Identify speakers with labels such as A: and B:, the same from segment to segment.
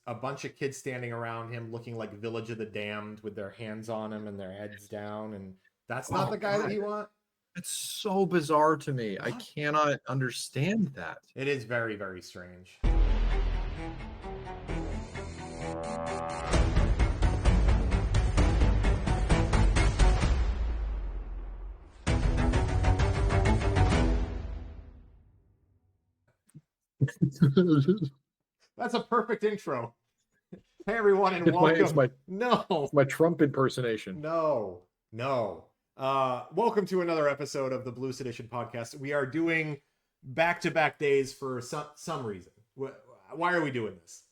A: a bunch of kids standing around him looking like Village of the Damned with their hands on him and their heads down, and that's not the guy that you want?
B: It's so bizarre to me.
A: What?
B: I cannot understand that.
A: It is very, very strange. That's a perfect intro. Hey everyone, and welcome.
B: It's my Trump impersonation.
A: No. Welcome to another episode of the Blue Sedition podcast. We are doing back-to-back days for some reason. Why are we doing this?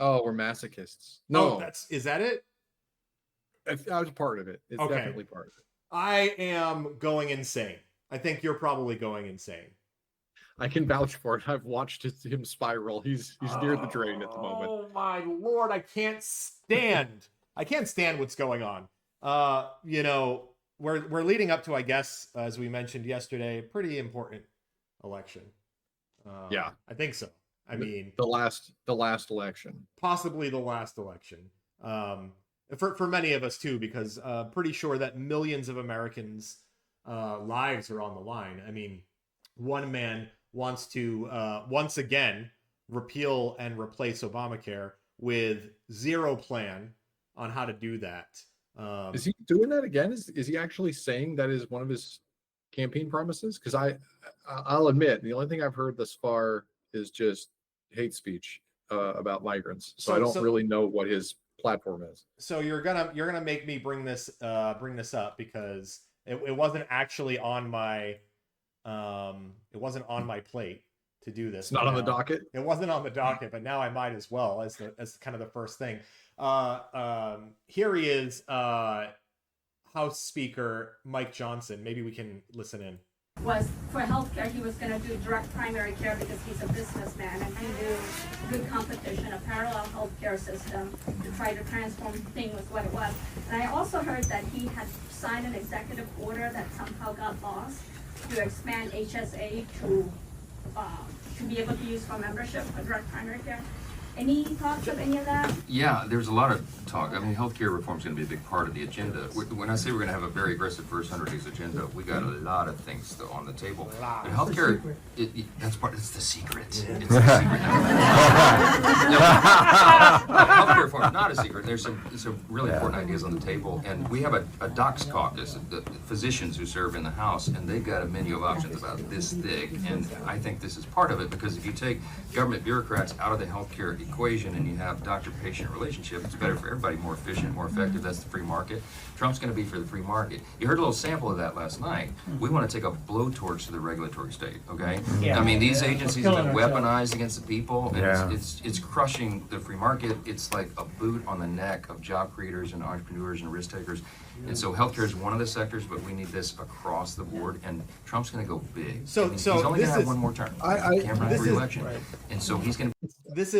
B: Oh, we're masochists. No,
A: is that it?
B: I was part of it. It's definitely part of it.
A: I am going insane. I think you're probably going insane.
B: I can vouch for it. I've watched him spiral. He's near the drain at the moment.
A: Oh my lord, I can't stand what's going on. We're leading up to, I guess, as we mentioned yesterday, a pretty important election.
B: Yeah,
A: I think so. I mean,
B: the last election,
A: possibly the last election. For many of us too, because pretty sure that millions of Americans' lives are on the line. I mean, one man wants to once again repeal and replace Obamacare with zero plan on how to do that.
B: Is he doing that again? Is he actually saying that is one of his campaign promises? Because I'll admit the only thing I've heard thus far is just hate speech about migrants. So I don't really know what his platform is.
A: So you're gonna make me bring this up because it wasn't actually on my plate to do this.
B: It's not on the docket.
A: It wasn't on the docket, but now I might as well as kind of the first thing. Here he is, House Speaker Mike Johnson. Maybe we can listen in.
C: Was for healthcare, he was going to do direct primary care because he's a businessman and he knew good competition, a parallel healthcare system to try to transform things with what it was. And I also heard that he had signed an executive order that somehow got lost to expand HSA to be able to use for membership for direct primary care. Any thoughts of any of that?
D: Yeah, there's a lot of talk. I mean, healthcare reform is going to be a big part of the agenda. When I say we're going to have a very aggressive first 100 days agenda, we got a lot of things still on the table. But healthcare, it's the secret. It's the secret. Healthcare reform is not a secret. There's some really important ideas on the table, and we have a docs caucus, the physicians who serve in the House, and they've got a menu of options about this thick. And I think this is part of it because if you take government bureaucrats out of the healthcare equation and you have doctor-patient relationship, it's better for everybody, more efficient, more effective. That's the free market. Trump's going to be for the free market. You heard a little sample of that last night. We want to take a blowtorch to the regulatory state, okay? Yeah. I mean, these agencies have been weaponized against the people, and it's crushing the free market. It's like a boot on the neck of job creators and entrepreneurs and risk takers. And so healthcare is one of the sectors, but we need this across the board, and Trump's going to go big. He's only going to have one more term. Can't run for re-election. Right. And so he's going to...
A: This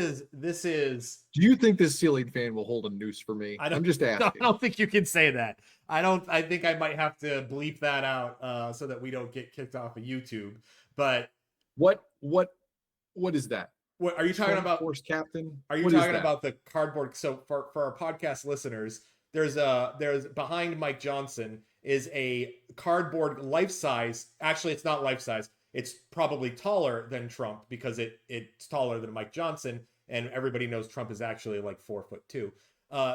A: is.
B: Do you think this ceiling fan will hold a noose for me? I'm just asking.
A: I don't think you can say that. I think I might have to bleep that out so that we don't get kicked off of YouTube. But
B: what is that?
A: What are you talking about?
B: Force captain?
A: Are you talking about the cardboard? So for our podcast listeners, there's behind Mike Johnson is a cardboard life-size. Actually, it's not life-size. It's probably taller than Trump because it's taller than Mike Johnson, and everybody knows Trump is actually like 4'2".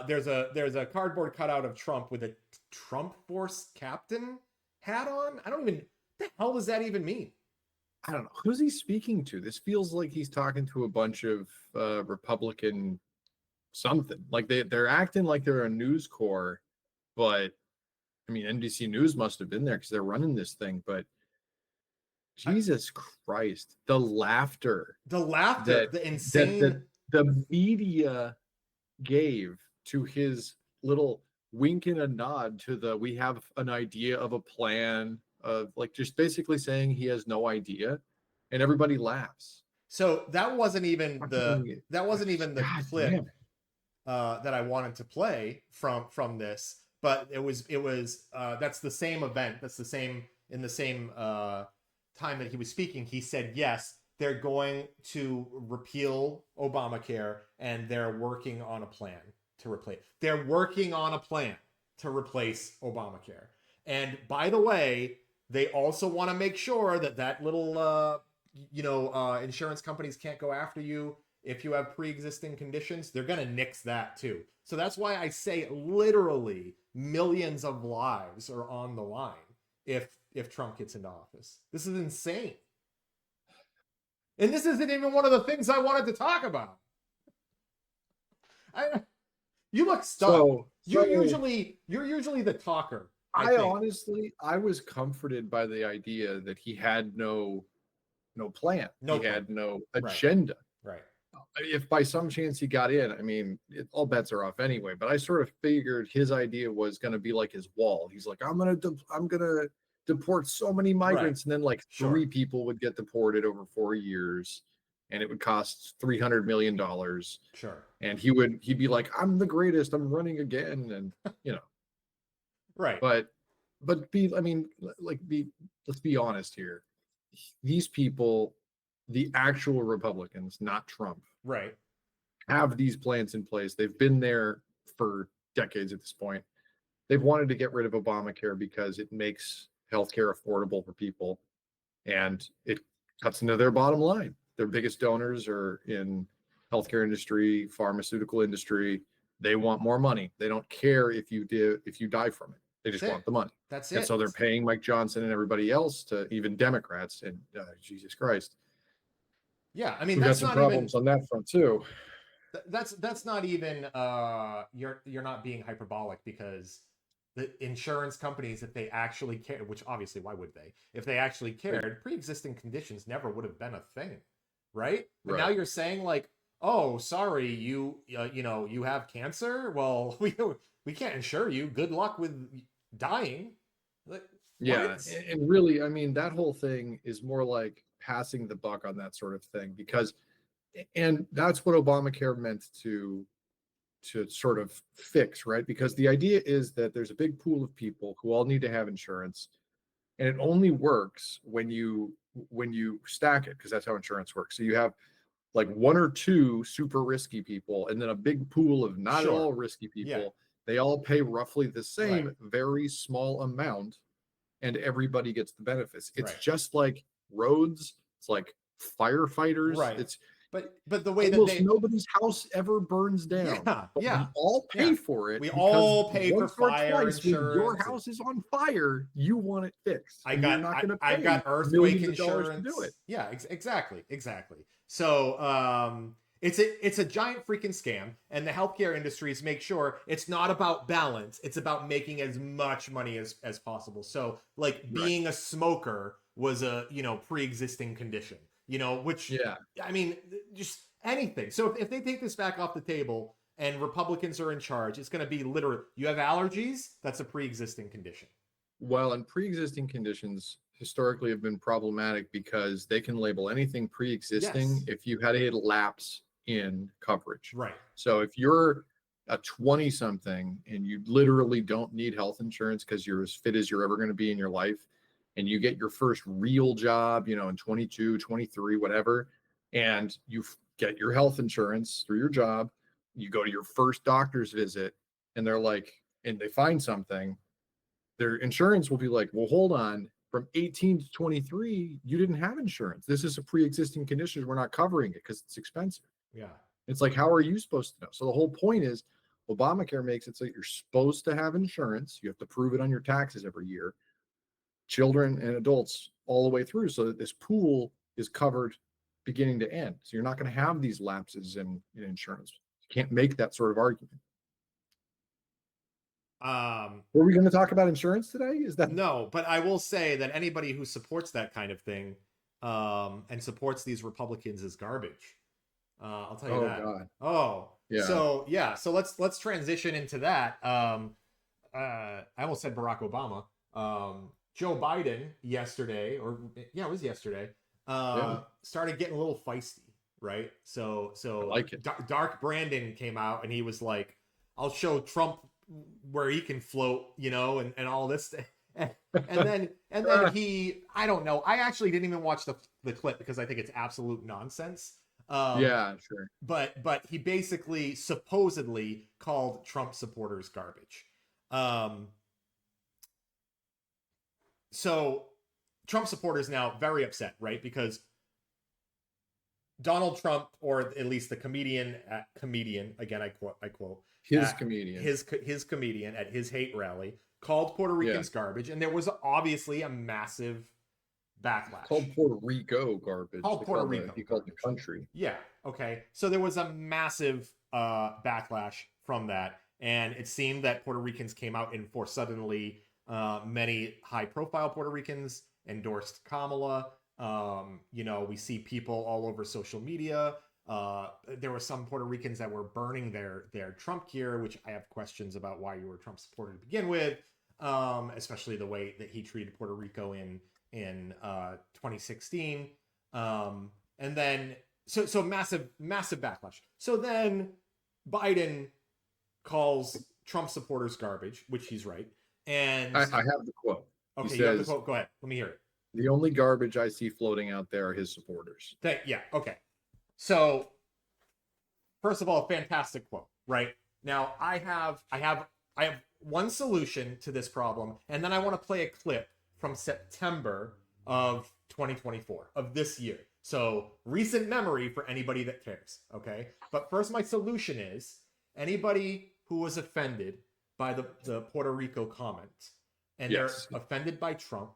A: There's a cardboard cutout of Trump with a Trump Force Captain hat on. What the hell does that even mean?
B: I don't know. Who's he speaking to? This feels like he's talking to a bunch of Republican something. Like they're acting like they're a news corps, but I mean NBC News must have been there because they're running this thing, but Jesus Christ, the laughter,
A: the insane
B: the media gave to his little wink and a nod to we have an idea of a plan of like just basically saying he has no idea, and everybody laughs.
A: So that wasn't even the clip that I wanted to play from this, but it was that's the same event. That's the same in the same time that he was speaking. He said, yes, they're going to repeal Obamacare, and they're working on a plan to replace. They're working on a plan to replace Obamacare. And by the way, they also want to make sure that that little, insurance companies can't go after you if you have pre-existing conditions. They're going to nix that too. So that's why I say literally millions of lives are on the line if Trump gets into office. This is insane. And this isn't even one of the things I wanted to talk about. You look stunned. You're usually the talker.
B: I honestly, I was comforted by the idea that he had no plan. Had no agenda.
A: Right.
B: If by some chance he got in, I mean, all bets are off anyway. But I sort of figured his idea was going to be like his wall. He's like, I'm gonna deport so many migrants, and then like 3 people would get deported over 4 years, and it would cost $300 million.
A: Sure.
B: And he'd be like, I'm the greatest. I'm running again, and
A: Right.
B: But let's be honest here. These people, the actual Republicans, not Trump,
A: right,
B: have these plans in place. They've been there for decades at this point. They've wanted to get rid of Obamacare because it makes healthcare affordable for people, and it cuts into their bottom line. Their biggest donors are in healthcare industry, pharmaceutical industry. They want more money. They don't care if you die from it. They just want the money.
A: That's
B: it.
A: And
B: so they're paying Mike Johnson and everybody else, to even Democrats, and Jesus Christ.
A: Yeah, I mean,
B: we've
A: that's
B: got some
A: not
B: problems on that front too.
A: That's not even you're not being hyperbolic, because the insurance companies, if they actually care, which obviously why would they? If they actually cared, pre-existing conditions never would have been a thing, right? But now you're saying like, oh, sorry, you have cancer. Well, we can't insure you. Good luck with dying. Like,
B: yeah, and really, I mean, that whole thing is more like passing the buck on that sort of thing, because, and that's what Obamacare meant to sort of fix, right? Because the idea is that there's a big pool of people who all need to have insurance, and it only works when you stack it, because that's how insurance works. So you have like 1 or 2 super risky people, and then a big pool of not at all risky people. Yeah. They all pay roughly the same, very small amount, and everybody gets the benefits. It's just like roads. It's like firefighters.
A: Right.
B: It's
A: but the way
B: that nobody's house ever burns down. We all pay for it.
A: We all pay for fire insurance.
B: When your house is on fire, you want it fixed.
A: I've got earthquake insurance
B: to do it.
A: Yeah, exactly. So it's a giant freaking scam, and the healthcare industries make sure it's not about balance. It's about making as much money as possible. So like being a smoker was a pre-existing condition. Which I mean, just anything. So if they take this back off the table and Republicans are in charge, it's going to be literally, you have allergies, that's a pre-existing condition.
B: Well, and pre-existing conditions historically have been problematic because they can label anything pre-existing if you had a lapse in coverage.
A: Right.
B: So if you're a 20-something and you literally don't need health insurance because you're as fit as you're ever going to be in your life, and you get your first real job, in 22, 23, whatever, and you get your health insurance through your job, you go to your first doctor's visit, and they're like, and they find something, their insurance will be like, well, hold on, from 18 to 23, you didn't have insurance. This is a pre-existing condition. We're not covering it because it's expensive.
A: Yeah.
B: It's like, how are you supposed to know? So the whole point is Obamacare makes it so you're supposed to have insurance. You have to prove it on your taxes every year. Children and adults all the way through, so that this pool is covered beginning to end. So you're not going to have these lapses in insurance. You can't make that sort of argument. Were we going to talk about insurance today? Is that
A: no? But I will say that anybody who supports that kind of thing and supports these Republicans is garbage. I'll tell you that.
B: God.
A: Oh, yeah. So let's transition into that. I almost said Barack Obama. Joe Biden yesterday, it was yesterday, started getting a little feisty, right? So
B: I like it.
A: Dark Brandon came out and he was like, I'll show Trump where he can float, and all this. And then he, I don't know. I actually didn't even watch the clip because I think it's absolute nonsense.
B: Yeah, sure.
A: But he basically supposedly called Trump supporters garbage. So Trump supporters now very upset, right? Because Donald Trump, or at least the comedian again, I quote
B: His comedian.
A: his comedian at his hate rally called Puerto Ricans garbage, and there was obviously a massive backlash.
B: Called Puerto Rico garbage.
A: Called Puerto Rico.
B: He called the country.
A: Yeah. Okay. So there was a massive backlash from that, and it seemed that Puerto Ricans came out in force suddenly. Many high-profile Puerto Ricans endorsed Kamala. We see people all over social media. There were some Puerto Ricans that were burning their Trump gear, which I have questions about why you were a Trump supporter to begin with, especially the way that he treated Puerto Rico in 2016. And then so massive backlash. So then Biden calls Trump supporters garbage, which he's right. And
B: I have the quote.
A: Okay, you have the quote. Go ahead. Let me hear it.
B: The only garbage I see floating out there are his supporters.
A: Yeah. Okay. So, first of all, fantastic quote. Right now, I have one solution to this problem, and then I want to play a clip from September of 2024 of this year. So, recent memory for anybody that cares. Okay. But first, my solution is anybody who was offended by the Puerto Rico comment and they're offended by Trump,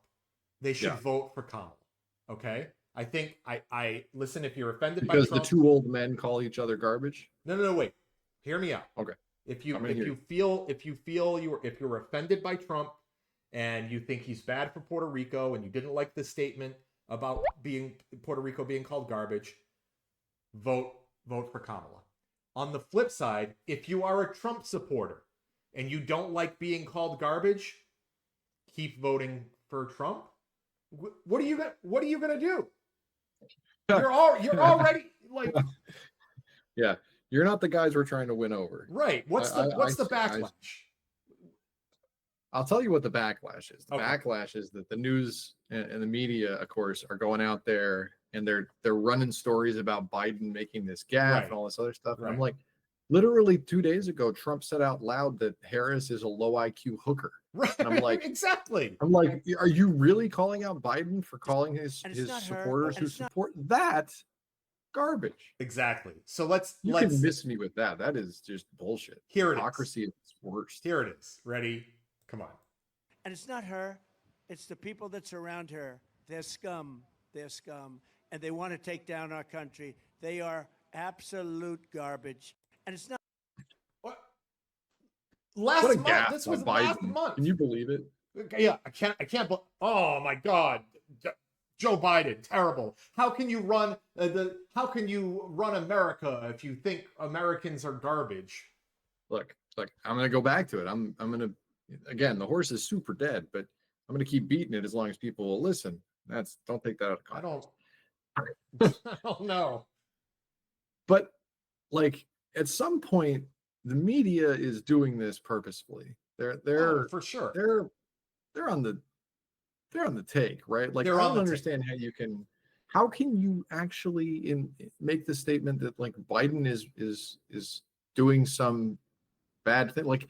A: they should vote for Kamala. Okay? I think I listen, if you're offended by Trump,
B: because the two old men call each other garbage.
A: No, wait. Hear me out.
B: Okay.
A: If you're offended by Trump and you think he's bad for Puerto Rico and you didn't like the statement about Puerto Rico being called garbage, vote for Kamala. On the flip side, if you are a Trump supporter and you don't like being called garbage, keep voting for Trump. What are you gonna do? You're already like,
B: yeah, you're not the guys we're trying to win over,
A: right? What's the backlash?
B: I'll tell you what the backlash is. The backlash is that the news and the media, of course, are going out there and they're running stories about Biden making this gaffe and all this other stuff. And I'm like, literally 2 days ago, Trump said out loud that Harris is a low IQ hooker.
A: Right.
B: And I'm like,
A: exactly.
B: I'm like, are you really calling out Biden for calling his supporters who support that garbage?
A: Exactly. So
B: you can miss me with that. That is just bullshit.
A: Here
B: Hypocrisy is worst.
A: Here it is. Ready? Come on.
E: And it's not her. It's the people that surround her. They're scum. They're scum. And they want to take down our country. They are absolute garbage. And it's not.
A: What? Last month. This was last month.
B: Can you believe it?
A: Yeah, I can't. Oh my God, Joe Biden, terrible. How can you run America if you think Americans are garbage?
B: Look, I'm gonna go back to it. I'm gonna, again, the horse is super dead, but I'm gonna keep beating it as long as people will listen. Don't take that out of context.
A: I don't know.
B: But like, at some point, the media is doing this purposefully. They're
A: for sure.
B: They're on the take, right? Like, I don't understand how can you actually make the statement that like Biden is doing some bad thing? Like,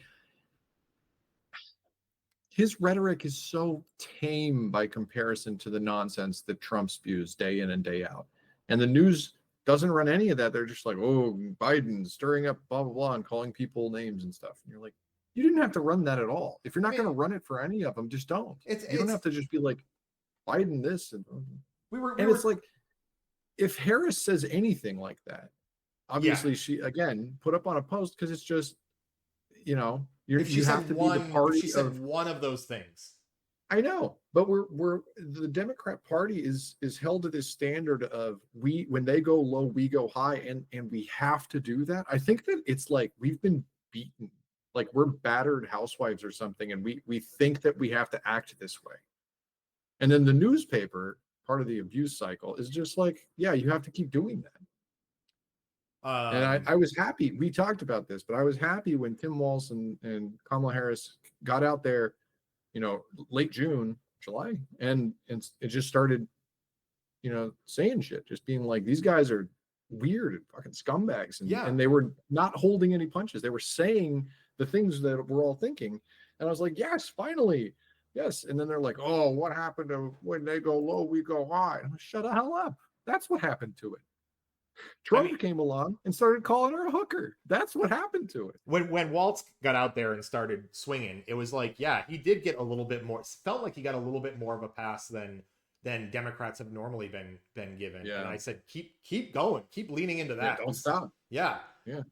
B: his rhetoric is so tame by comparison to the nonsense that Trump spews day in and day out. And the news doesn't run any of that. They're just like, oh, Biden stirring up blah, blah, blah, and calling people names and stuff. And you're like, you didn't have to run that at all. If you're not going to run it for any of them, just don't. You don't have to just be like, Biden this. It's like, if Harris says anything like that, obviously she, again, put up on a post because it's just, you have to be the party.
A: She said one of those things.
B: I know, but we're the Democrat Party is held to this standard of when they go low, we go high, and we have to do that. I think that it's like we've been beaten, like we're battered housewives or something, and we think that we have to act this way. And then the newspaper, part of the abuse cycle, is just like, yeah, you have to keep doing that. And I was happy. We talked about this, but I was happy when Tim Walz and Kamala Harris got out there, late June, July, and it just started, saying shit, just being like, these guys are weird and fucking scumbags, and they were not holding any punches. They were saying the things that we're all thinking, and I was like, yes, finally, yes. And then they're like, oh, what happened to when they go low, we go high? I'm like, shut the hell up. That's what happened to it. Trump came along and started calling her a hooker. That's what happened to it.
A: When Waltz got out there and started swinging, it was like, yeah, he did get a little bit more. Felt like he got a little bit more of a pass than Democrats have normally been given.
B: Yeah.
A: And I said, keep going, keep leaning into that.
B: Yeah, don't stop.
A: Yeah.
B: Yeah.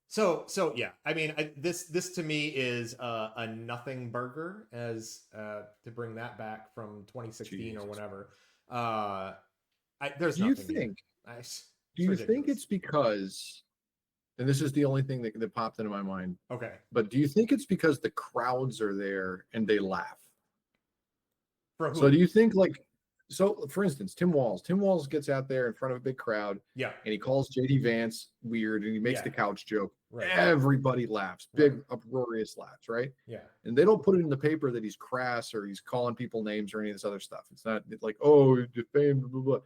A: So yeah, I mean, this to me is a nothing burger, as to bring that back from 2016
B: Jesus.
A: or whatever. There's
B: do you
A: nothing
B: think?
A: here.
B: Do you think it's because? And this is the only thing that popped into my mind.
A: Okay.
B: But do you think it's because the crowds are there and they laugh?
A: For who?
B: So do you think for instance, Tim Walz gets out there in front of a big crowd,
A: Yeah.
B: and he calls JD Vance weird, and he makes
A: Yeah.
B: the couch joke.
A: Right.
B: Everybody laughs, big
A: Right.
B: uproarious laughs, right?
A: Yeah.
B: And they don't put it in the paper that he's crass or he's calling people names or any of this other stuff. It's not like, oh, defamed, blah, blah, blah.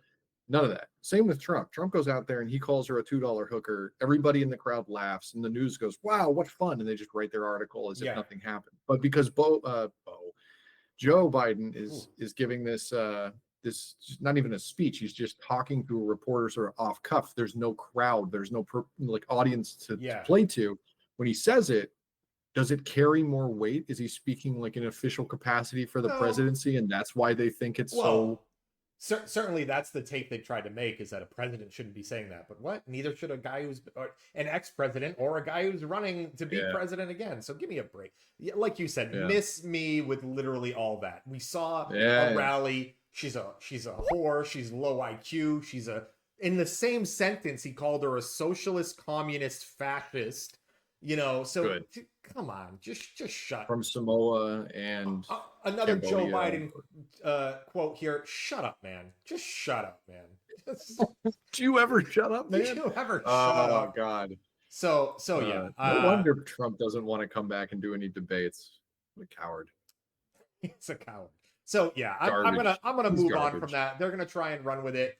B: None of that. Same with Trump. Trump goes out there and he calls her a $2 hooker. Everybody in the crowd laughs, and the news goes, wow, what fun. And they just write their article as if nothing happened. But because Joe Biden is giving this not even a speech. He's just talking to a reporter sort of off cuff. There's no crowd. There's no audience to play to. When he says it, does it carry more weight? Is he speaking like an official capacity for the presidency, and that's why they think it's
A: certainly that's the take they tried to make, is that a president shouldn't be saying that. But what? Neither should a guy who's an ex-president or a guy who's running to be president again. So give me a break. Like you said, miss me with literally all that. We saw a rally. She's a whore. She's low IQ. In the same sentence, he called her a socialist, communist, fascist. So come on, just shut.
B: From Samoa and
A: another
B: Cambodia.
A: Joe Biden quote here. Shut up, man. Just shut up, man.
B: Do you ever shut up, man?
A: Do you ever shut up?
B: Oh God.
A: So yeah.
B: No wonder Trump doesn't want to come back and do any debates. What a coward.
A: He's a coward. So yeah, I'm gonna move on from that. They're gonna try and run with it.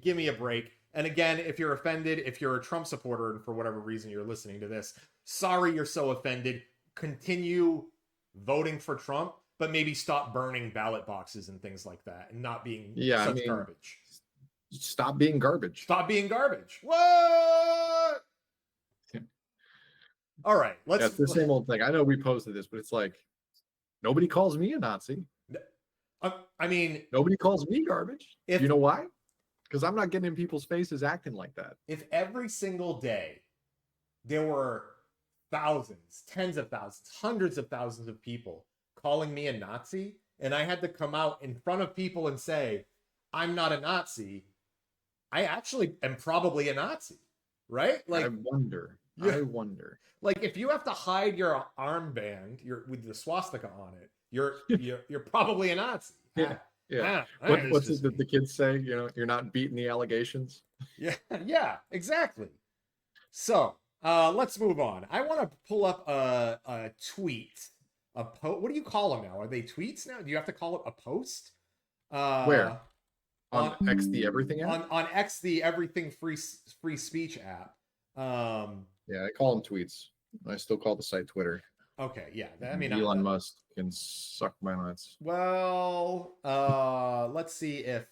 A: Give me a break. And again, if you're offended, if you're a Trump supporter and for whatever reason you're listening to this, sorry you're so offended. Continue voting for Trump, but maybe stop burning ballot boxes and things like that, and not being garbage.
B: Stop being garbage.
A: Stop being garbage. What? All right, it's
B: the same old thing. I know we posted this, but it's like, nobody calls me a Nazi.
A: I mean,
B: nobody calls me garbage. You know why? Because I'm not getting in people's faces acting like that.
A: If every single day there were thousands, tens of thousands, hundreds of thousands of people calling me a Nazi, and I had to come out in front of people and say, I'm not a Nazi, I actually am probably a Nazi, right? Like,
B: I wonder.
A: Like, if you have to hide your armband with the swastika on it, you're probably a Nazi.
B: Yeah. What's it the kids say? You're not beating the allegations.
A: Yeah, exactly. So let's move on. I want to pull up a tweet. What do you call them now? Are they tweets now? Do you have to call it a post?
B: Where? On X the Everything app?
A: On X the Everything free speech app.
B: Yeah, I call them tweets. I still call the site Twitter.
A: Okay, yeah. I mean,
B: Elon Musk can suck my nuts.
A: Well, let's see if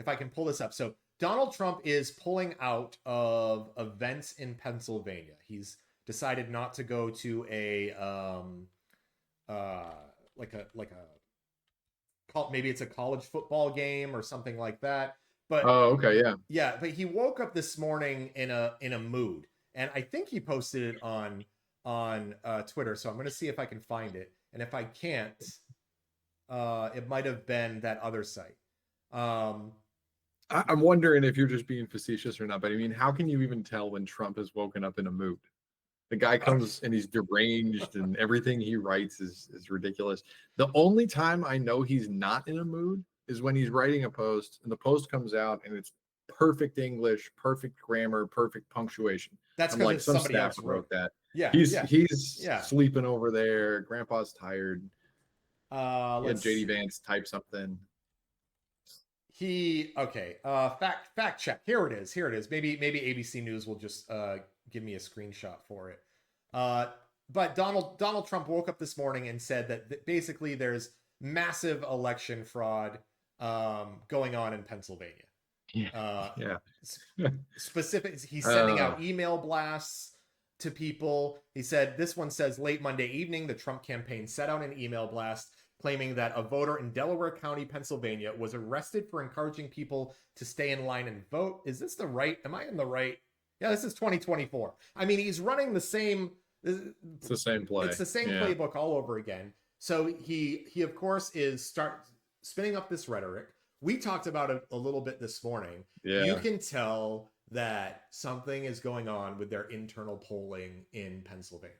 A: I can pull this up. So Donald Trump is pulling out of events in Pennsylvania. He's decided not to go to maybe it's a college football game or something like that. But
B: okay,
A: yeah. But he woke up this morning in a mood, and I think he posted it on Twitter. So I'm going to see if I can find it, and if I can't, it might have been that other site.
B: I'm wondering if you're just being facetious or not. But I mean, how can you even tell when Trump has woken up in a mood? The guy comes and he's deranged, and everything he writes is ridiculous. The only time I know he's not in a mood is when he's writing a post, and the post comes out and it's perfect English, perfect grammar, perfect punctuation.
A: That's
B: I'm
A: because
B: like, some
A: somebody
B: staff
A: else
B: wrote that.
A: Yeah,
B: He's
A: yeah,
B: he's
A: yeah.
B: sleeping over there. Grandpa's tired. Yeah,
A: Let's
B: JD Vance type something.
A: Okay. Fact check. Here it is. Here it is. Maybe ABC News will just give me a screenshot for it. But Donald Trump woke up this morning and said that basically there's massive election fraud going on in Pennsylvania.
B: Yeah, yeah.
A: Specific. He's sending out email blasts to people. He said this one says late Monday evening, the Trump campaign sent out an email blast claiming that a voter in Delaware County, Pennsylvania, was arrested for encouraging people to stay in line and vote. Is this the right? Am I in the right? Yeah, this is 2024. I mean, he's running the same.
B: It's the same play.
A: It's the same playbook all over again. So he of course is spinning up this rhetoric. We talked about it a little bit this morning.
B: Yeah.
A: You can tell that something is going on with their internal polling in Pennsylvania.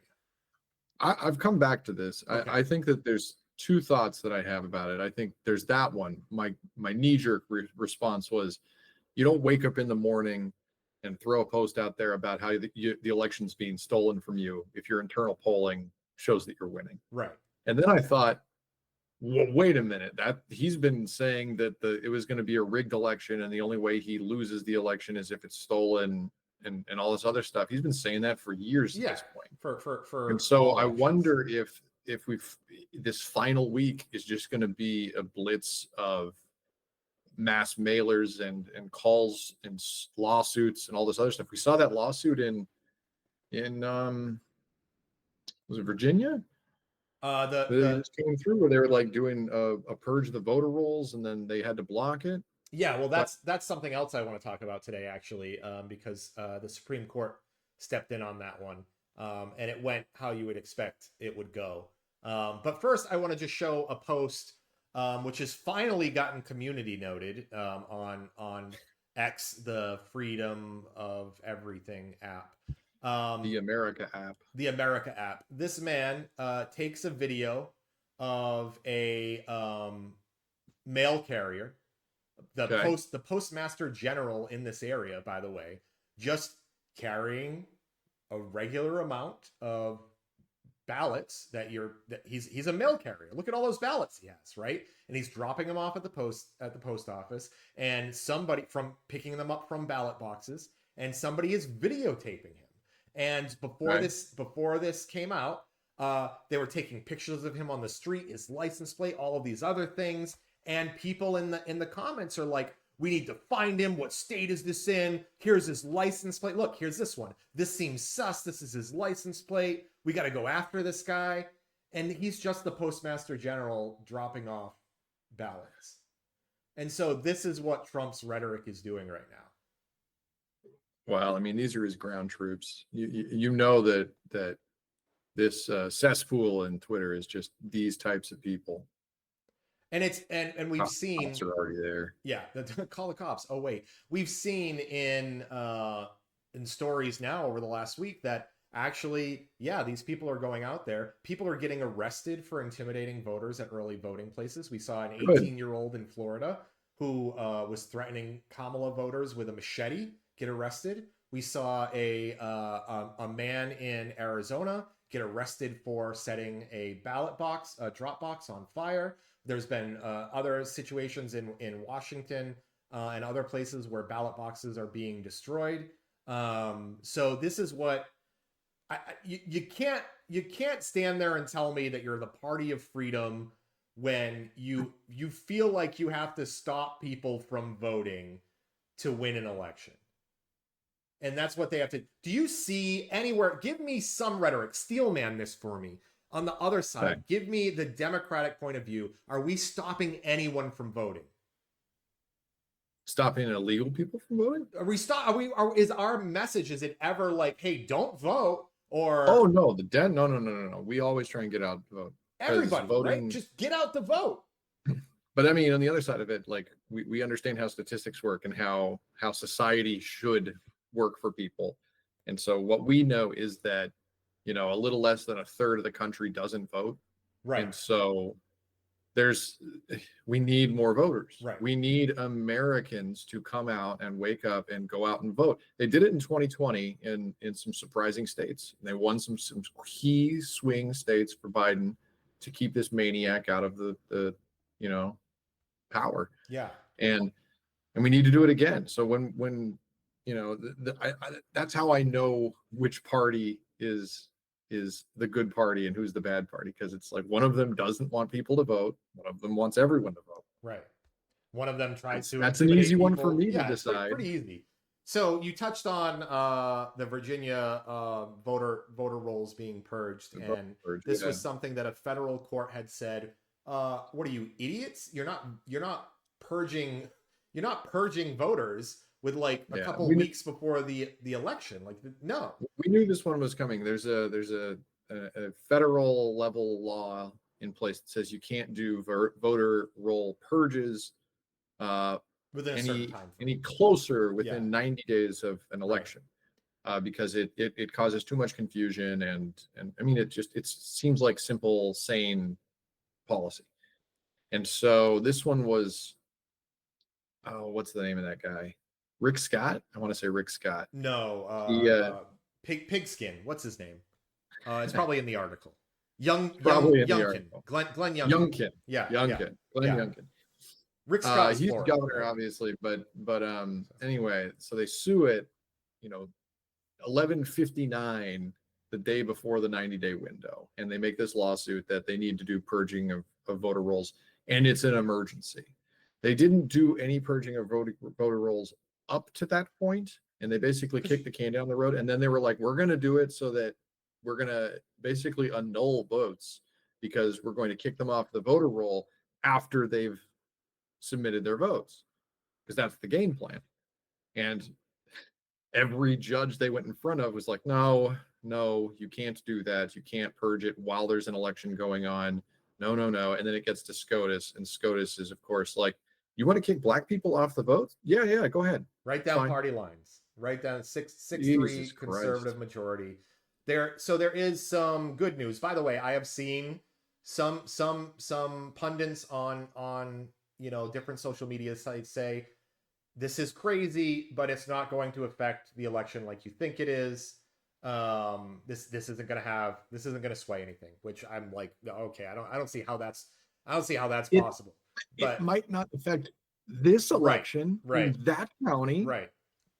B: I've come back to this.
A: Okay.
B: I think that there's two thoughts that I have about it. I think there's that one. My knee-jerk response was, you don't wake up in the morning and throw a post out there about how the election's being stolen from you if your internal polling shows that you're winning.
A: Right.
B: And then I thought, well, wait a minute. That he's been saying that it was going to be a rigged election, and the only way he loses the election is if it's stolen, and all this other stuff. He's been saying that for years at this point.
A: For
B: and so I
A: elections.
B: wonder if this final week is just going to be a blitz of mass mailers and calls and lawsuits and all this other stuff. We saw that lawsuit in was it Virginia? They just came through where they were like doing a purge of the voter rolls, and then they had to block it.
A: Yeah, well, that's something else I want to talk about today, actually, because the Supreme Court stepped in on that one, and it went how you would expect it would go. But first, I want to just show a post which has finally gotten community noted on X, the Freedom of Everything app.
B: The America app.
A: The America app. This man takes a video of a mail carrier, the postmaster general in this area, by the way, just carrying a regular amount of ballots that he's a mail carrier. Look at all those ballots he has, right? And he's dropping them off at the post office, and somebody from picking them up from ballot boxes, and somebody is videotaping him. And before this came out, they were taking pictures of him on the street, his license plate, all of these other things. And people in the comments are like, we need to find him. What state is this in? Here's his license plate. Look, here's this one. This seems sus. This is his license plate. We got to go after this guy. And he's just the postmaster general dropping off ballots. And so this is what Trump's rhetoric is doing right now.
B: Well, I mean, these are his ground troops. You know that this cesspool in Twitter is just these types of people.
A: And it's and we've seen
B: cops are already there.
A: Yeah, call the cops. Oh wait, we've seen in stories now over the last week that actually, yeah, these people are going out there. People are getting arrested for intimidating voters at early voting places. We saw an 18-year-old in Florida who was threatening Kamala voters with a machete get arrested. We saw a man in Arizona get arrested for setting a drop box on fire. There's been other situations in Washington and other places where ballot boxes are being destroyed. So this is what you can't stand there and tell me that you're the party of freedom when you feel like you have to stop people from voting to win an election. And that's what they have to. Do you see anywhere? Give me some rhetoric. Steelman this for me. On the other side, give me the Democratic point of view. Are we stopping anyone from voting?
B: Stopping illegal people from voting?
A: Is our message, is it ever like, hey, don't vote? Or
B: oh no, no. We always try and get out to vote.
A: Everybody, voting, right? Just get out to vote.
B: But I mean, on the other side of it, like we understand how statistics work and how society should work for people. And so what we know is that, a little less than a third of the country doesn't vote.
A: Right.
B: And so we need more voters.
A: Right.
B: We need Americans to come out and wake up and go out and vote. They did it in 2020 in some surprising states. They won some key swing states for Biden to keep this maniac out of the power.
A: Yeah.
B: And we need to do it again. So when that's how I know which party is the good party and who's the bad party, because it's like one of them doesn't want people to vote, one of them wants everyone to vote.
A: Right. One of them tries to.
B: That's an easy one for me to
A: it's
B: decide.
A: pretty easy. So you touched on the Virginia voter rolls being purged, and this was something that a federal court had said. What are you, idiots? You're not purging voters with like a couple weeks before the election. Like, no.
B: We knew this one was coming. There's a federal level law in place that says you can't do voter roll purges
A: within a certain time frame.
B: any closer within 90 days of an election, because it causes too much confusion, and I mean it seems like simple, sane policy. And so this one was, what's the name of that guy? Rick Scott? I want to say Rick Scott.
A: No, Pigskin. What's his name? It's probably in the article. Glenn Youngkin. Yeah.
B: Glenn Youngkin.
A: Rick Scott's
B: he's governor, obviously, but anyway, so they sue it, 11:59, the day before the 90-day window, and they make this lawsuit that they need to do purging of voter rolls, and it's an emergency. They didn't do any purging of voter rolls up to that point, and they basically kicked the can down the road, and then they were like, we're going to do it so that we're going to basically annul votes, because we're going to kick them off the voter roll after they've submitted their votes, because that's the game plan. And every judge they went in front of was like, no, you can't do that. You can't purge it while there's an election going on. No. And then it gets to SCOTUS, and SCOTUS is, of course, like, you want to kick black people off the vote? Yeah, go ahead.
A: Write down party lines. Write down 6-3 conservative majority. So there is some good news. By the way, I have seen some pundits on different social media sites say this is crazy, but it's not going to affect the election like you think it is. This isn't going to sway anything, which I'm like, okay, I don't see how that's possible. But
B: it might not affect this election in that county.
A: Right.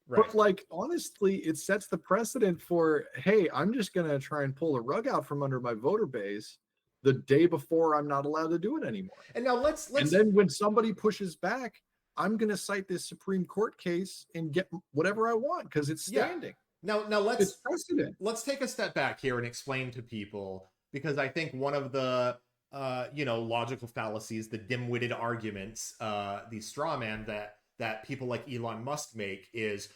B: But like, honestly, it sets the precedent for, hey, I'm just going to try and pull the rug out from under my voter base the day before I'm not allowed to do it anymore.
A: And now let's
B: and then when somebody pushes back, I'm going to cite this Supreme Court case and get whatever I want, because it's standing.
A: Now let's take a step back here and explain to people, because I think one of the logical fallacies, the dim-witted arguments, the straw man that people like Elon Musk make is,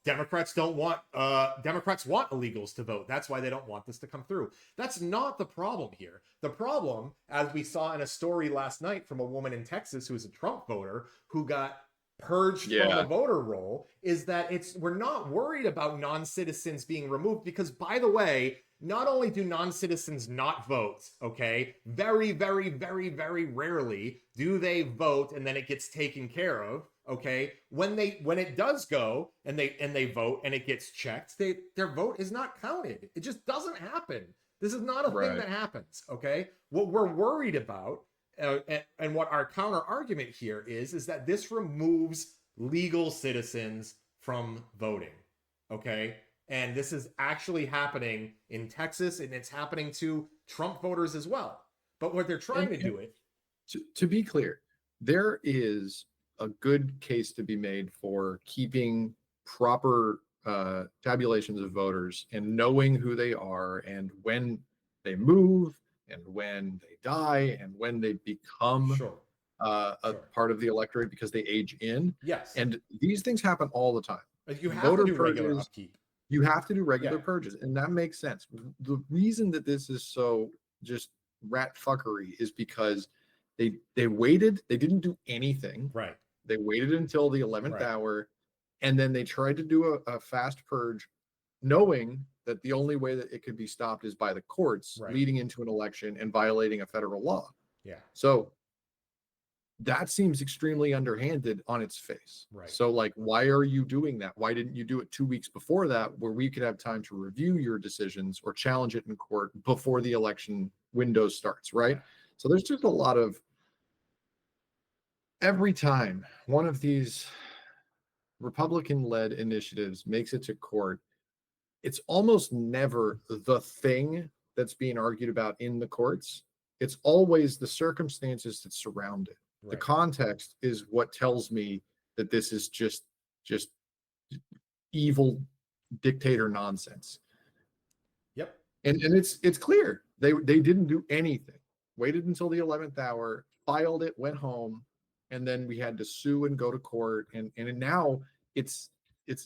A: Democrats want illegals to vote. That's why they don't want this to come through. That's not the problem here. The problem, as we saw in a story last night from a woman in Texas who is a Trump voter who got purged from the voter roll, is that we're not worried about non-citizens being removed, because, by the way, not only do non-citizens not vote, okay, very, very, very, very rarely do they vote and then it gets taken care of, okay? When it does go and they vote and it gets checked, their vote is not counted. It just doesn't happen. This is not a thing that happens, okay? What we're worried about, and what our counter argument here is that this removes legal citizens from voting, okay? And this is actually happening in Texas, and it's happening to Trump voters as well. But what they're trying to do it.
B: To be clear, there is a good case to be made for keeping proper tabulations of voters and knowing who they are and when they move and when they die and when they become a part of the electorate because they age in.
A: Yes.
B: And these things happen all the time.
A: You have to do regular upkeep.
B: You have to do regular purges, and that makes sense. The reason that this is so just rat fuckery is because they waited. They didn't do anything.
A: Right.
B: They waited until the 11th hour, and then they tried to do a fast purge, knowing that the only way that it could be stopped is by the courts, leading into an election and violating a federal law.
A: Yeah.
B: So that seems extremely underhanded on its face.
A: Right.
B: So like, why are you doing that? Why didn't you do it 2 weeks before that, where we could have time to review your decisions or challenge it in court before the election window starts, right?
A: Yeah.
B: So there's just a lot of, every time one of these Republican-led initiatives makes it to court, it's almost never the thing that's being argued about in the courts. It's always the circumstances that surround it. The
A: Right.
B: context is what tells me that this is just evil dictator nonsense.
A: Yep.
B: And it's clear they didn't do anything. Waited until the 11th hour, filed it, went home, and then we had to sue and go to court. And now it's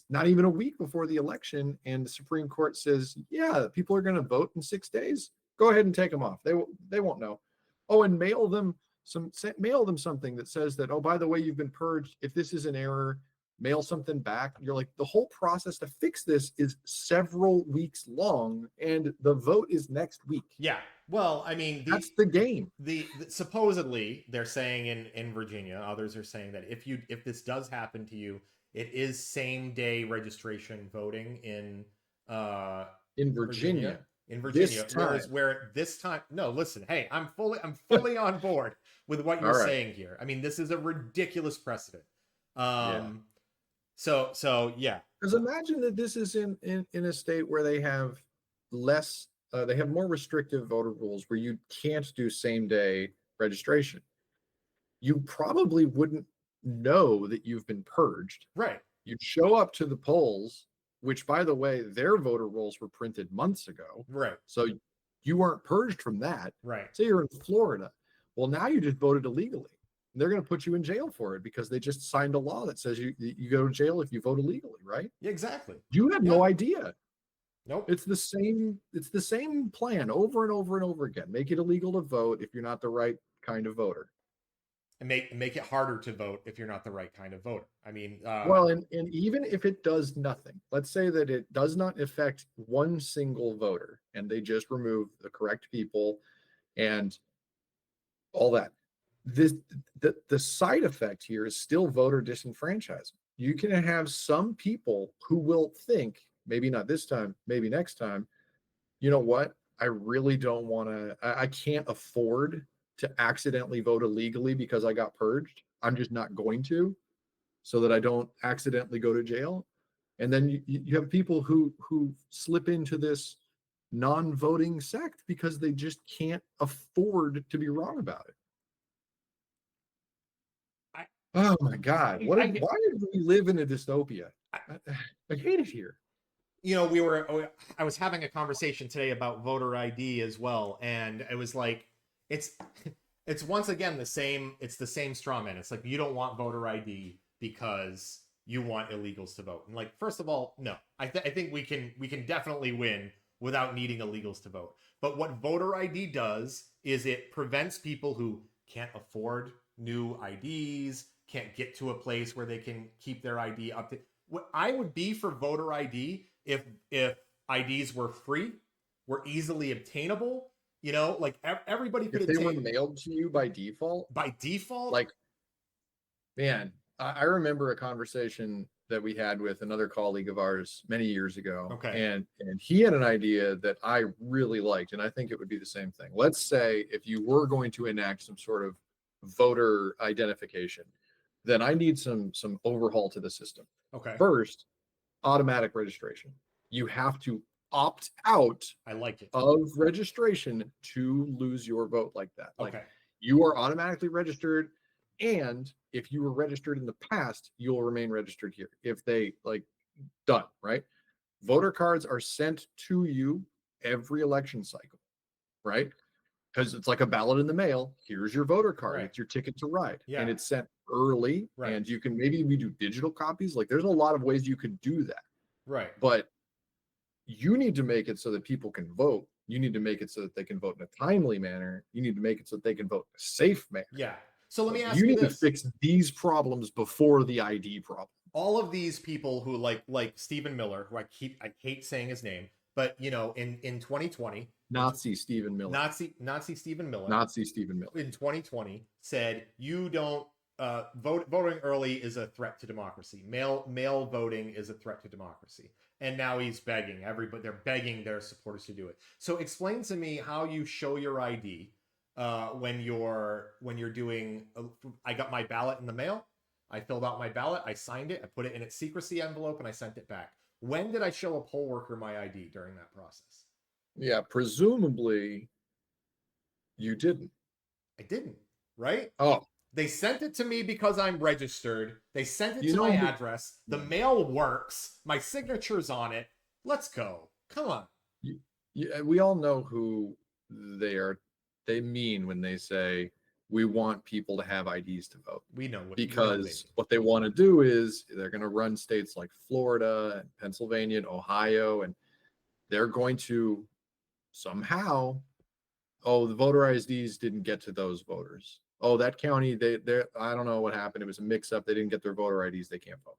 B: not even a week before the election, and the Supreme Court says, yeah, people are going to vote in 6 days. Go ahead and take them off. They won't know. Oh, and mail them something that says that, oh, by the way, you've been purged. If this is an error, mail something back. You're like, the whole process to fix this is several weeks long, and the vote is next week.
A: Yeah. Well, I mean,
B: that's the game.
A: The supposedly they're saying in Virginia, others are saying that if this does happen to you, it is same day registration voting in
B: Virginia.
A: In Virginia, where this time, no, listen, hey, I'm fully on board with what you're saying here. I mean, this is a ridiculous precedent. So yeah.
B: Because imagine that this is in a state where they have less, they have more restrictive voter rules where you can't do same day registration. You probably wouldn't know that you've been purged.
A: Right.
B: You'd show up to the polls, which, by the way, their voter rolls were printed months ago.
A: Right.
B: So you weren't purged from that.
A: Right.
B: Say you're in Florida. Well, now you just voted illegally. And they're going to put you in jail for it because they just signed a law that says you go to jail if you vote illegally, right?
A: Yeah, exactly.
B: You have no idea.
A: Nope.
B: It's the same plan over and over and over again. Make it illegal to vote if you're not the right kind of voter.
A: And make it harder to vote if you're not the right kind of voter. I mean,
B: well, and even if it does nothing, let's say that it does not affect one single voter and they just remove the correct people and all that. The side effect here is still voter disenfranchisement. You can have some people who will think, maybe not this time, maybe next time, you know what? I really don't want to, I can't afford to accidentally vote illegally because I got purged. I'm just not going to, so that I don't accidentally go to jail. And then you have people who slip into this non-voting sect because they just can't afford to be wrong about it. Oh my God! Why do we live in a dystopia? I hate it here.
A: You know, I was having a conversation today about voter ID as well, and it was like, it's once again the same straw man. It's like, you don't want voter ID because you want illegals to vote. And like, first of all, no, I think we can definitely win without needing illegals to vote. But what voter ID does is it prevents people who can't afford new IDs, can't get to a place where they can keep their ID up to. What I would be for voter ID if IDs were free, were easily obtainable. You know, like everybody could.
B: If they were mailed to you by default.
A: By default,
B: like, man, I remember a conversation that we had with another colleague of ours many years ago.
A: Okay.
B: And he had an idea that I really liked, and I think it would be the same thing. Let's say if you were going to enact some sort of voter identification, then I need some overhaul to the system.
A: Okay.
B: First, automatic registration. You have to opt out.
A: I like it.
B: Of registration to lose your vote like that. Like,
A: okay.
B: You are automatically registered, and if you were registered in the past, you'll remain registered here. If they done, right? Voter cards are sent to you every election cycle, right? Because it's like a ballot in the mail. Here's your voter card.
A: Right.
B: It's your ticket to ride.
A: Yeah.
B: And it's sent early.
A: Right.
B: And you can, maybe we do digital copies. Like, there's a lot of ways you could do that.
A: Right.
B: But you need to make it so that people can vote. You need to make it so that they can vote in a timely manner. You need to make it so that they can vote in a safe manner.
A: Yeah. So let me ask
B: you
A: you
B: need
A: this.
B: to fix these problems before the ID problem.
A: All of these people who like Stephen Miller, who I hate saying his name, But in 2020,
B: Nazi Stephen Miller.
A: Nazi Stephen Miller.
B: Nazi Stephen Miller.
A: In 2020 said you don't voting early is a threat to democracy. Mail voting is a threat to democracy. And now he's begging everybody. They're begging their supporters to do it. So explain to me how you show your ID when you're doing. I got my ballot in the mail. I filled out my ballot. I signed it. I put it in its secrecy envelope, and I sent it back. When did I show a poll worker my ID during that process?
B: Yeah, presumably you didn't.
A: I didn't, right?
B: Oh,
A: they sent it to me because I'm registered. They sent it to my
B: the
A: address. The mail works. My signature's on it. Let's go. Come on.
B: Yeah, we all know who they mean when they say we want people to have IDs to vote.
A: We know what
B: because what they want to do is they're going to run states like Florida and Pennsylvania and Ohio, and they're going to somehow, the voter IDs didn't get to those voters. Oh, that county, they I don't know what happened. It was a mix-up. They didn't get their voter IDs. They can't vote.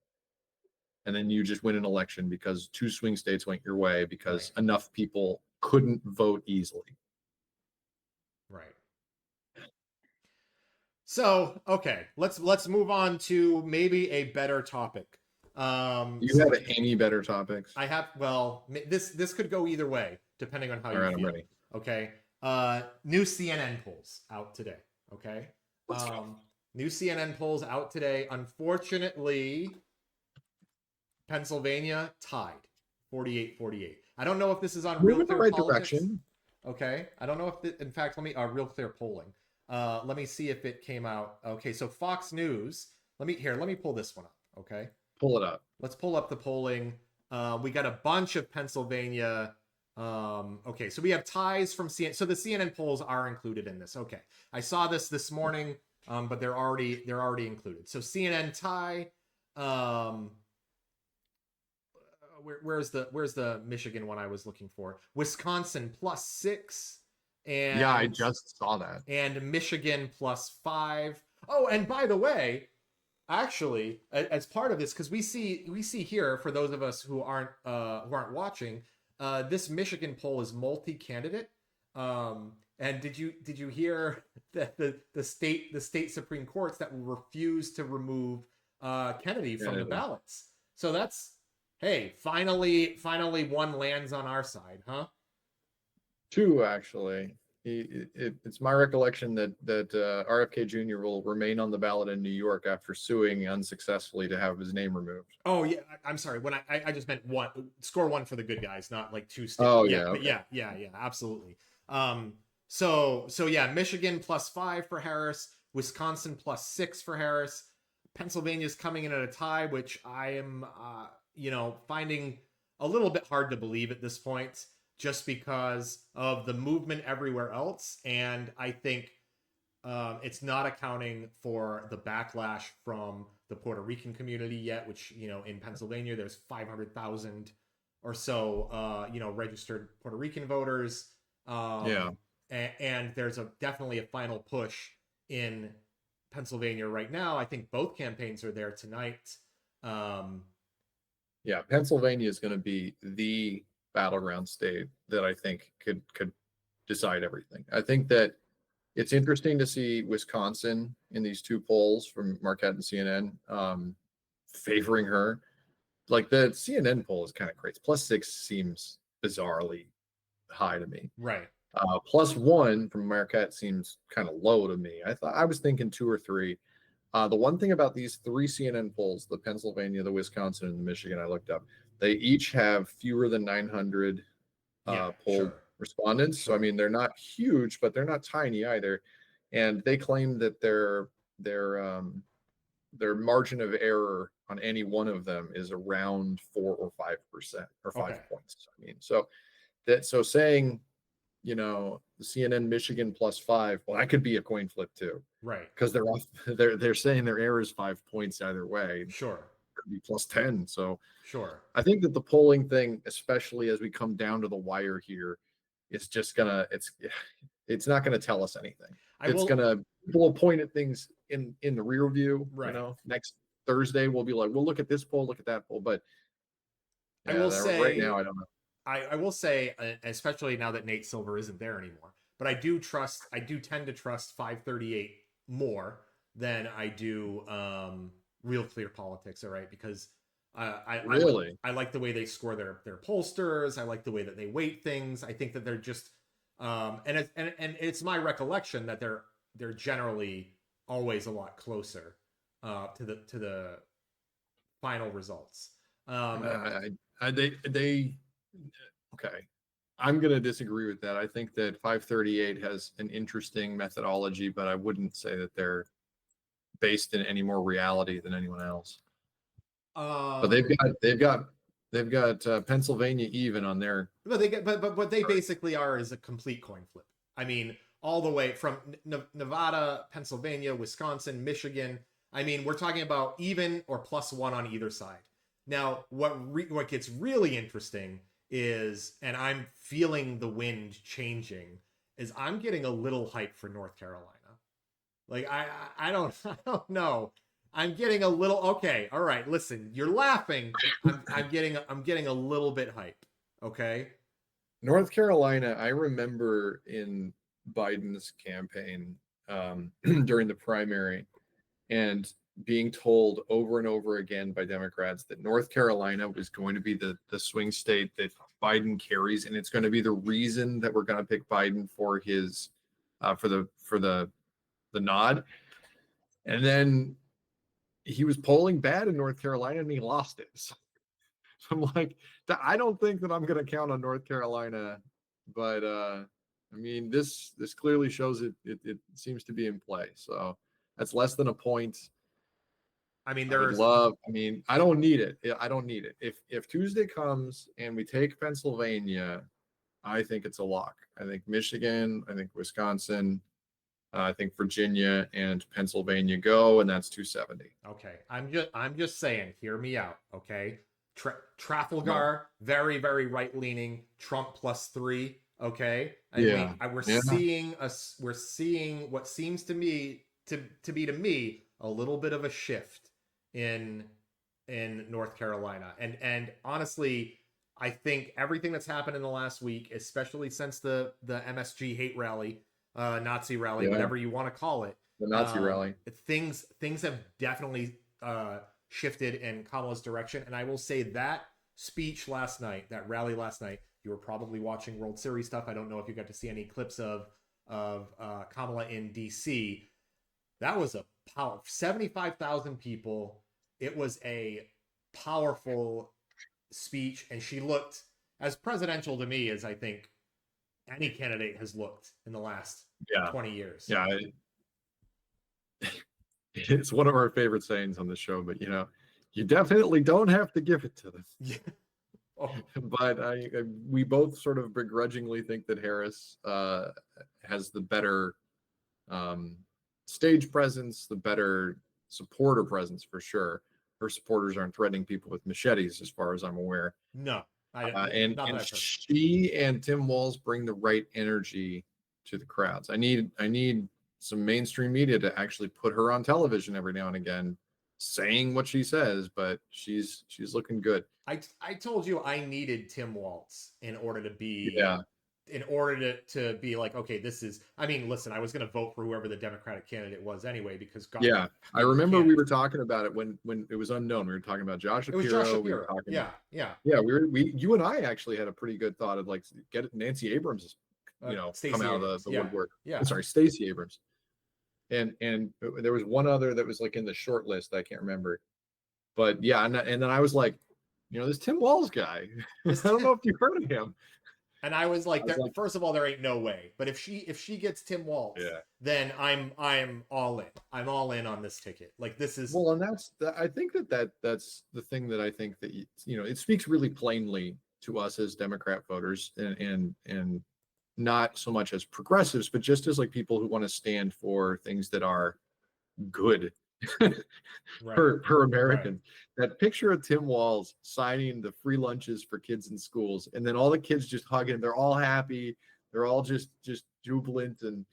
B: And then you just win an election because 2 swing states went your way because enough people couldn't vote easily.
A: Right. So, okay, let's move on to maybe a better topic.
B: Do you have any better topics?
A: I have. Well, this could go either way depending on how you feel.
B: I'm ready.
A: Okay. New CNN polls out today. Okay. New CNN polls out today. Unfortunately, Pennsylvania tied 48-48. I don't know if this is on Real Clear
B: right
A: Politics.
B: Direction.
A: Okay. I don't know if in fact, let me Real Clear Polling. Let me see if it came out. Okay, so Fox News. Let me pull this one up. Okay.
B: Pull it up.
A: Let's pull up the polling. We got a bunch of Pennsylvania. Okay, so we have ties from CNN. So the CNN polls are included in this. Okay, I saw this morning, but they're already included. So CNN tie. Where's the Michigan one I was looking for? Wisconsin +6. And
B: yeah, I just saw that.
A: And Michigan +5. Oh, and by the way, actually, as part of this, because we see here, for those of us who aren't watching, this Michigan poll is multi-candidate. And did you hear that the state Supreme Courts that will refuse to remove Kennedy from the ballots? So that's, hey, finally one lands on our side, huh?
B: 2, actually. It's my recollection that RFK Jr. will remain on the ballot in New York after suing unsuccessfully to have his name removed.
A: Oh yeah, I'm sorry. When I just meant one, score 1 for the good guys, not like 2 states.
B: Oh
A: yeah,
B: yeah,
A: but
B: okay.
A: yeah, absolutely. So yeah, Michigan +5 for Harris, Wisconsin +6 for Harris, Pennsylvania's coming in at a tie, which I am finding a little bit hard to believe at this point, just because of the movement everywhere else. And I think it's not accounting for the backlash from the Puerto Rican community yet, which, in Pennsylvania, there's 500,000 or so, registered Puerto Rican voters. And there's definitely a final push in Pennsylvania right now. I think both campaigns are there tonight.
B: Yeah, Pennsylvania is going to be the battleground state that I think could decide everything. I think that it's interesting to see Wisconsin in these 2 polls from Marquette and CNN favoring her. Like the CNN poll is kind of crazy. +6 seems bizarrely high to me.
A: Right.
B: +1 from Marquette seems kind of low to me. I was thinking 2 or 3. The one thing about these 3 CNN polls, the Pennsylvania, the Wisconsin, and the Michigan, I looked up, they each have fewer than 900 polled respondents.
A: Sure.
B: So I mean, they're not huge, but they're not tiny either. And they claim that their margin of error on any one of them is around 4 or 5% or 5 points. I mean, so saying, the CNN Michigan +5, well, that could be a coin flip too.
A: Right.
B: Because they're saying their error is 5 points either way.
A: Sure.
B: Could be +10. So
A: Sure.
B: I think that the polling thing, especially as we come down to the wire here, it's not gonna tell us anything. We'll point at things in the rear view.
A: Right.
B: Next Thursday we'll be like, we'll look at this poll, look at that poll. But
A: I will say
B: right now, I don't know.
A: I will say, especially now that Nate Silver isn't there anymore, but I do tend to trust 538 more than I do Real Clear Politics. All right, because
B: Really?
A: I like the way they score their pollsters. I like the way that they weight things. I think that they're just and it's my recollection that they're generally always a lot closer to the final results.
B: They okay. I'm going to disagree with that. I think that 538 has an interesting methodology, but I wouldn't say that they're based in any more reality than anyone else. But they've got Pennsylvania even on their.
A: But they get but what they basically are is a complete coin flip. I mean, all the way from Nevada, Pennsylvania, Wisconsin, Michigan. I mean, we're talking about even or +1 on either side. Now, what gets really interesting is, and I'm feeling the wind changing, is I'm getting a little hype for North Carolina. Like I don't I don't know. I'm getting a little okay. All right, listen, you're laughing. I'm getting a little bit hype. Okay.
B: North Carolina, I remember in Biden's campaign during the primary and being told over and over again by Democrats that North Carolina was going to be the swing state that Biden carries, and it's going to be the reason that we're going to pick Biden for his for the nod. And then he was polling bad in North Carolina and he lost it. So I'm like, I don't think that I'm going to count on North Carolina, but I mean, this clearly shows it seems to be in play. So that's less than a point.
A: I mean,
B: I would
A: there's
B: love. I mean, I don't need it. I don't need it. If Tuesday comes and we take Pennsylvania, I think it's a lock. I think Michigan. I think Wisconsin. I think Virginia and Pennsylvania go, and that's 270.
A: okay. I'm just saying. Hear me out. Okay. Trafalgar, very very right leaning. Trump +3. Okay.
B: Yeah.
A: We're seeing what seems to me to be a little bit of a shift in North Carolina. And honestly, I think everything that's happened in the last week, especially since the MSG hate rally, Nazi rally, whatever you want to call it,
B: the Nazi rally,
A: things have definitely shifted in Kamala's direction. And I will say that speech last night, that rally last night, you were probably watching World Series stuff. I don't know if you got to see any clips of Kamala in DC. That was a power 75,000 people. It was a powerful speech, and she looked as presidential to me as I think any candidate has looked in the last 20 years.
B: Yeah. It's one of our favorite sayings on the show, but you definitely don't have to give it to them.
A: Yeah. Oh.
B: But we both sort of begrudgingly think that Harris has the better stage presence, the better supporter presence for sure. Her supporters aren't threatening people with machetes, as far as I'm aware.
A: No,
B: and she and Tim Walz bring the right energy to the crowds. I need some mainstream media to actually put her on television every now and again, saying what she says, but she's looking good.
A: I told you I needed Tim Walz in order to be to be like, okay, this is, I mean, listen, I was going to vote for whoever the Democratic candidate was anyway, because God,
B: I remember we were talking about it when it was unknown. We were talking about Josh Shapiro.
A: It was Josh Shapiro.
B: We were talking
A: you
B: and I actually had a pretty good thought of like get Nancy Abrams, come out of the woodwork.
A: Yeah.
B: I'm sorry, Stacey Abrams. And there was one other that was like in the short list. I can't remember, but yeah. And then I was like, this Tim Walz guy, I don't know if you've heard of him.
A: And I was like, first of all, there ain't no way. But if she gets Tim Walz, then I'm all in. I'm all in on this ticket. Like, this is
B: and I think that's the thing that I think that it speaks really plainly to us as Democrat voters and not so much as progressives, but just as like people who want to stand for things that are good for Americans. Right. That picture of Tim Walz signing the free lunches for kids in schools, and then all the kids just hugging, they're all happy, they're all just jubilant, and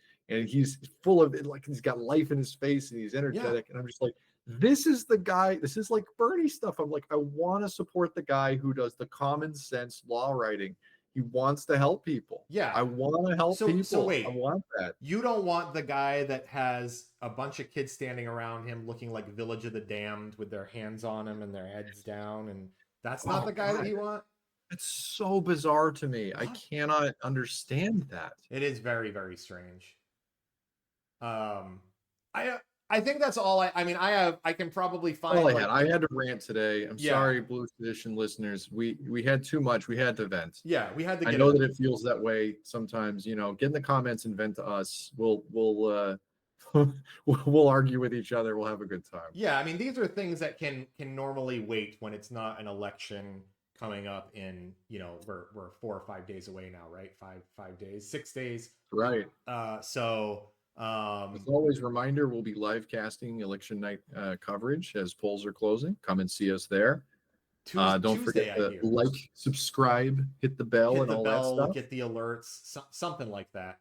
B: he's full of it, like he's got life in his face and he's energetic. And I'm just like, this is the guy. This is like Bernie stuff. I'm like, I want to support the guy who does the common sense law writing. He wants to help people.
A: Yeah.
B: I want to help
A: So
B: people.
A: wait.
B: I want that.
A: You don't want the guy that has a bunch of kids standing around him looking like Village of the Damned with their hands on him and their heads down, and that's not
B: Oh,
A: the guy that
B: God.
A: you want?
B: It's so bizarre to me. I
A: What?
B: cannot understand that.
A: It is very, very strange. I think that's all I mean, I can probably find
B: All I
A: like,
B: had. I had to rant today. I'm
A: Yeah.
B: sorry, Blue Edition listeners. We had too much. We had to vent.
A: yeah, we had to
B: I
A: get
B: know
A: it.
B: that it feels that way sometimes. You know, get in the comments and vent to us. We'll we'll argue with each other. We'll have a good time.
A: Yeah, I mean, these are things that can normally wait when it's not an election coming up in, we're 4 or 5 days away now, right? 5 days, 6 days.
B: Right.
A: So
B: As always, reminder: we'll be live casting election night coverage as polls are closing. Come and see us there. Don't
A: Tuesday,
B: forget to like, subscribe, hit the bell,
A: hit
B: and
A: the
B: all
A: bell,
B: that stuff.
A: get the alerts, something like that.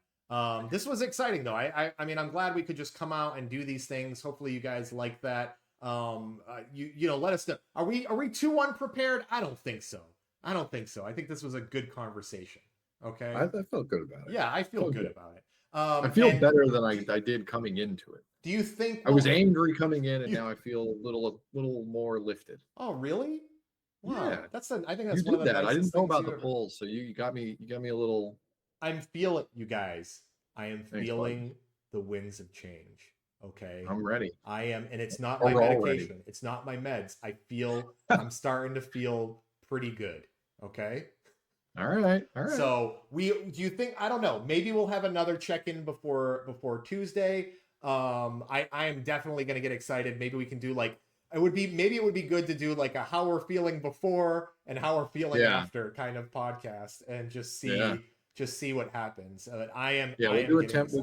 A: This was exciting though. I mean, I'm glad we could just come out and do these things. Hopefully you guys like that. Let us know. Are we too unprepared? I don't think so. I think this was a good conversation. Okay.
B: I felt good about it.
A: Yeah, I feel good about it.
B: I feel better than I did coming into it.
A: Do you think
B: I was angry coming in, and
A: You-
B: now I feel a little more lifted.
A: Oh, really? Wow.
B: Yeah.
A: I think
B: You
A: that's one of
B: did
A: the
B: that. I
A: nicest
B: didn't know
A: things
B: about
A: you
B: the
A: ever-
B: polls, so you got me a little.
A: I'm feeling you guys. I am
B: Thanks,
A: feeling the winds of change. Okay.
B: I'm ready.
A: I am, and it's not
B: Oh,
A: my
B: we're all
A: medication.
B: ready.
A: It's not my meds. I'm starting to feel pretty good. Okay.
B: All right.
A: So do you think, I don't know, maybe we'll have another check-in before Tuesday. I am definitely going to get excited. Maybe we can do like, it would be good to do like a how we're feeling before and how we're feeling after kind of podcast and just see what happens.
B: We'll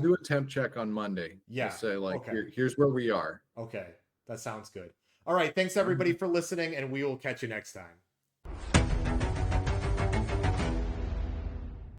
B: do a temp check on Monday.
A: Yeah.
B: We'll say like,
A: Okay.
B: here's where we are.
A: Okay. That sounds good. All right. Thanks everybody for listening, and we will catch you next time.